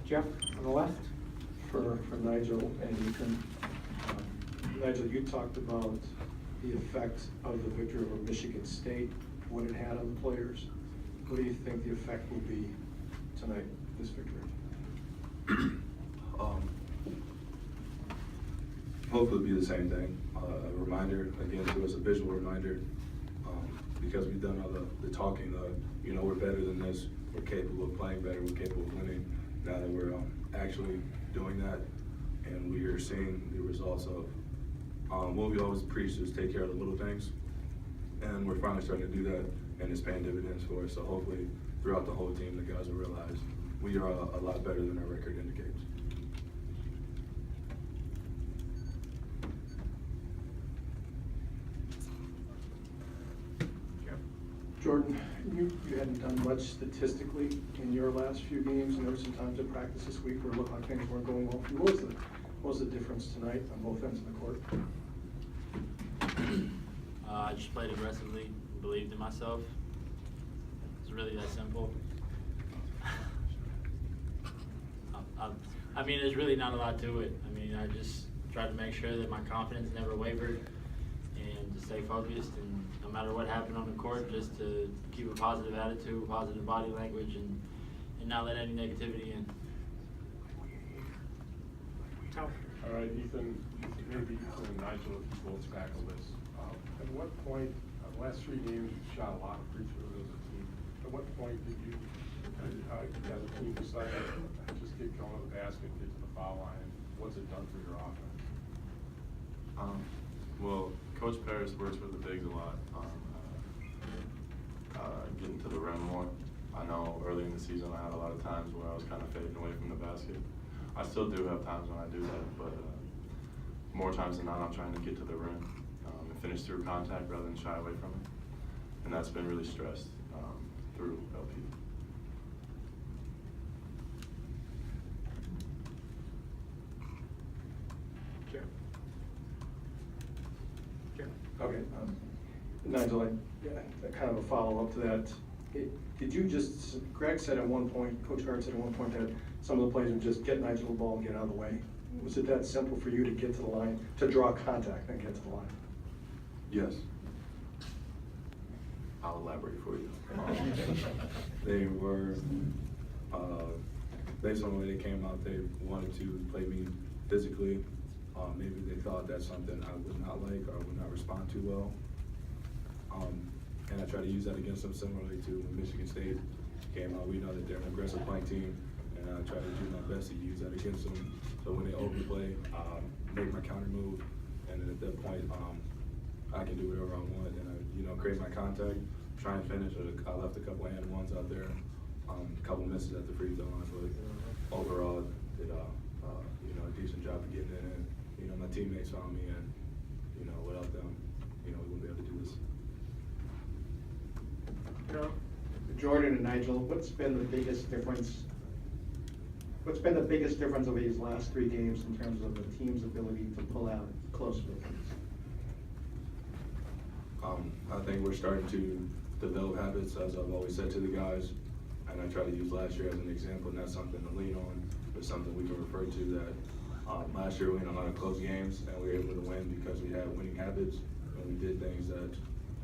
Jeff on the left. For Nigel and Ethan. Nigel, you talked about the effect of the victory over Michigan State, what it had on the players. What do you think the effect will be tonight, this victory? Hopefully it'll be the same thing. A reminder, again, to us, a visual reminder, because we've done all the talking, you know, we're better than this, we're capable of playing better, we're capable of winning. Now that we're actually doing that, and we are seeing the results of what we always preach is take care of the little things, and we're finally starting to do that, and it's paying dividends for us. So hopefully throughout the whole team, the guys will realize we are a lot better than our record indicates. Jordan, you hadn't done much statistically in your last few games, and there were some times at practice this week where it looked like things weren't going well for you. What was the difference tonight on both ends of the court? I just played aggressively, believed in myself. It's really that simple. I mean, there's really not a lot to it. I mean, I just tried to make sure that my confidence never wavered and to stay focused, and no matter what happened on the court, just to keep a positive attitude, positive body language, and not let any negativity in. All right, Ethan, maybe Ethan and Nigel, if you both tackle this. At what point, the last 3 games, you shot a lot of free throws as a team. At what point did you, as a team, decide to just get going to the basket, get to the foul line? What's it done for your offense? Well, Coach Paris works with the bigs a lot, getting to the rim more. I know early in the season I had a lot of times where I was kind of fading away from the basket. I still do have times when I do that, but more times than not I'm trying to get to the rim and finish through contact rather than shy away from it. And that's been really stressed through LP. Jeff. Okay, Nigel, kind of a follow-up to that. Did you just, Greg said at one point, Coach Hart said at one point that some of the players would just get Nigel the ball and get out of the way. Was it that simple for you to get to the line, to draw contact and get to the line? Yes. I'll elaborate for you. They were, based on the way they came out, they wanted to play me physically. Maybe they thought that's something I would not like or would not respond to well. And I try to use that against them similarly to when Michigan State came out. We know that they're an aggressive playing team, and I try to do my best to use that against them. So when they overplay, make my counter move, and then at that point, I can do whatever I want and create my contact, try and finish. I left a couple and ones out there, a couple misses at the free throw line, but overall, did a decent job of getting it in. My teammates found me, and without them, we wouldn't be able to do this. Jordan and Nigel, what's been the biggest difference? What's been the biggest difference over these last 3 games in terms of the team's ability to pull out close victories? I think we're starting to develop habits, as I've always said to the guys, and I try to use last year as an example, not something to lean on, but something we can refer to that last year we had a lot of close games, and we were able to win because we had winning habits, and we did things that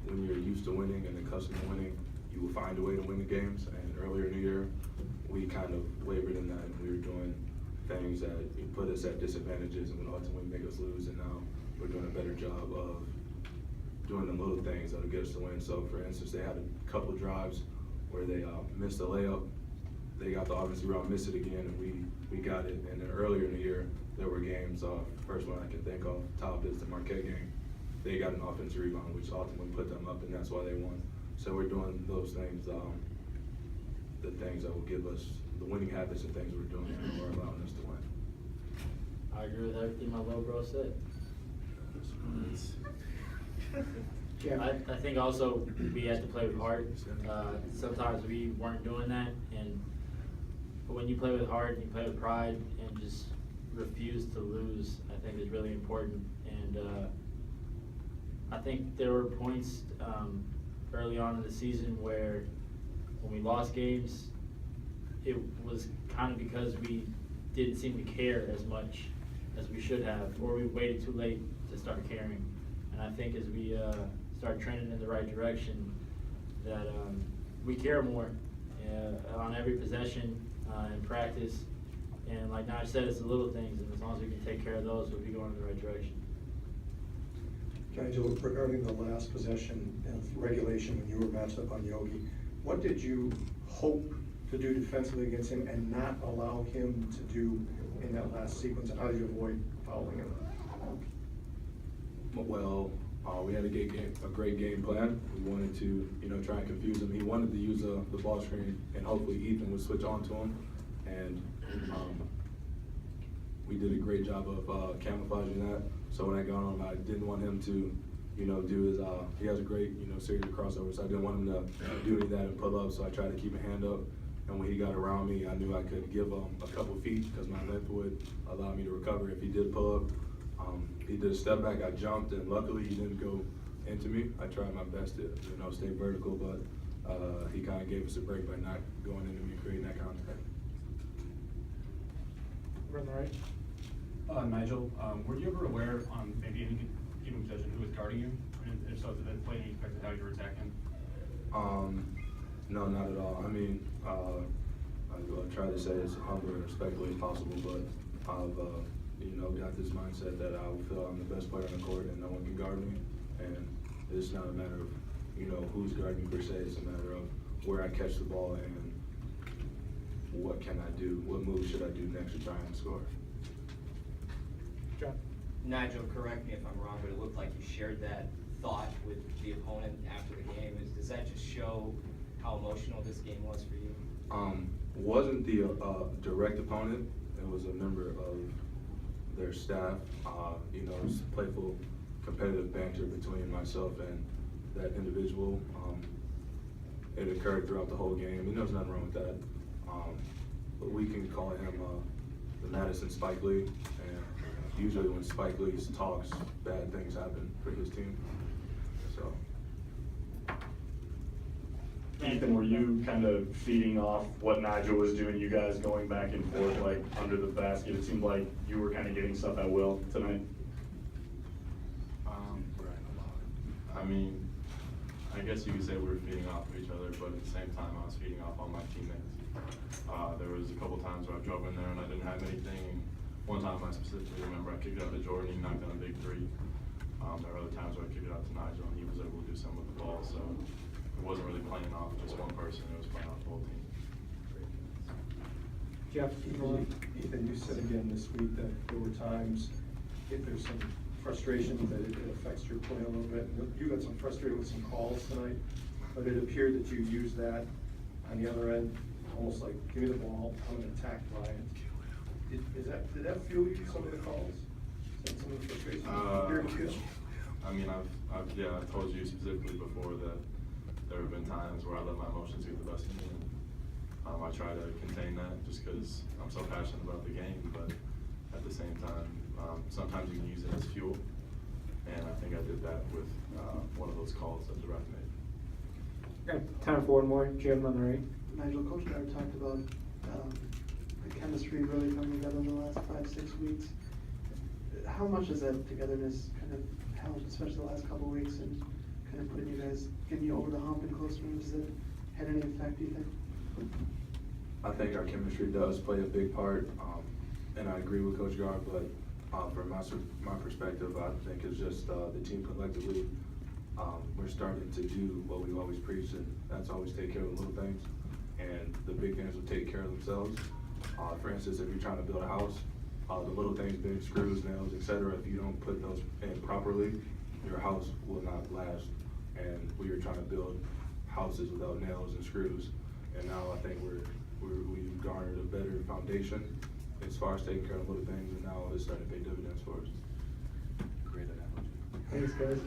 when you're used to winning and accustomed to winning, you will find a way to win the games. And earlier in the year, we kind of wavered in that, and we were doing things that put us at disadvantages and would ultimately make us lose, and now we're doing a better job of doing the little things that'll get us to win. So for instance, they had a couple of drives where they missed a layup, they got the offensive rebound, missed it again, and we got it. And then earlier in the year, there were games, first one I can think of, top is the Marquette game. They got an offensive rebound, which ultimately put them up, and that's why they won. So we're doing those things, the things that will give us the winning habits and things we're doing that are allowing us to win. I agree with everything my little bro said. I think also we had to play with heart. Sometimes we weren't doing that, but when you play with heart and you play with pride and just refuse to lose, I think is really important. And I think there were points early on in the season where when we lost games, it was kind of because we didn't seem to care as much as we should have, or we waited too late to start caring. And I think as we start trending in the right direction, that we care more on every possession in practice. And like Nigel said, it's the little things, and as long as we can take care of those, we'll be going in the right direction. Nigel, regarding the last possession of regulation when you were matched up on Yogi, what did you hope to do defensively against him and not allow him to do in that last sequence? And how did you avoid fouling him? Well, we had a great game plan. We wanted to, try and confuse him. He wanted to use the ball screen, and hopefully Ethan would switch on to him. And we did a great job of camouflaging that. So when I got on him, I didn't want him to, do his. He has a great, series of crossovers. So I didn't want him to do any of that and pull up. So I tried to keep a hand up. And when he got around me, I knew I could give him a couple feet because my length would allow me to recover if he did pull up. He did a step back, I jumped, and luckily he didn't go into me. I tried my best to, stay vertical, but he kind of gave us a break by not going into me and creating that contact. Over on the right. Nigel, were you ever aware on maybe any given possession who was guarding you? And if so, did that play any effect on how you were attacking? No, not at all. I mean, I try to say it as humble and respectfully as possible, but I've, got this mindset that I will feel I'm the best player on the court and no one can guard me. And it's not a matter of, who's guarding me per se. It's a matter of where I catch the ball and what can I do, what move should I do next to try and score. John. Nigel, correct me if I'm wrong, but it looked like you shared that thought with the opponent after the game. Does that just show how emotional this game was for you? Wasn't the direct opponent. It was a member of their staff. It was playful, competitive banter between myself and that individual. It occurred throughout the whole game. There's nothing wrong with that. But we can call him the Madison Spike Lee. And usually when Spike Lee talks, bad things happen for his team. So. Ethan, were you kind of feeding off what Nigel was doing, you guys going back and forth like under the basket? It seemed like you were kind of getting stuff at will tonight. I mean, I guess you could say we were feeding off of each other, but at the same time, I was feeding off on my teammates. There was a couple times where I drove in there and I didn't have anything. One time I specifically remember I kicked it out to Jordan, he knocked down a big three. There were other times where I kicked it out to Nigel and he was able to do something with the ball. So it wasn't really playing off just one person, it was playing off the whole team. Jeff. Ethan, you said again this week that there were times, if there's some frustration, that it affects your play a little bit. You got some frustrated with some calls tonight, but it appeared that you used that on the other end, almost like, give me the ball, I'm gonna attack Ryan. Did that fuel you, some of the calls? Is that some of the frustration? I mean, I've told you specifically before that there have been times where I let my emotions get the best of me. I try to contain that just because I'm so passionate about the game, but at the same time, sometimes you can use it as fuel. And I think I did that with one of those calls that the ref made. Okay, time for one more. Jim on the right. Nigel, Coach Happ talked about the chemistry really coming together in the last 5-6 weeks. How much does that togetherness kind of help, especially the last couple of weeks, and kind of putting you guys, getting you over the hump in close games? Does it had any effect, do you think? I think our chemistry does play a big part, and I agree with Coach Gar, but from my perspective, I think it's just the team collectively. We're starting to do what we've always preached, and that's always take care of the little things, and the big things will take care of themselves. For instance, if you're trying to build a house, the little things, big screws, nails, etc., if you don't put those in properly, your house will not last. And we were trying to build houses without nails and screws, and now I think we've garnered a better foundation as far as taking care of little things, and now it's starting to pay dividends for us. Great analogy. Thanks, guys.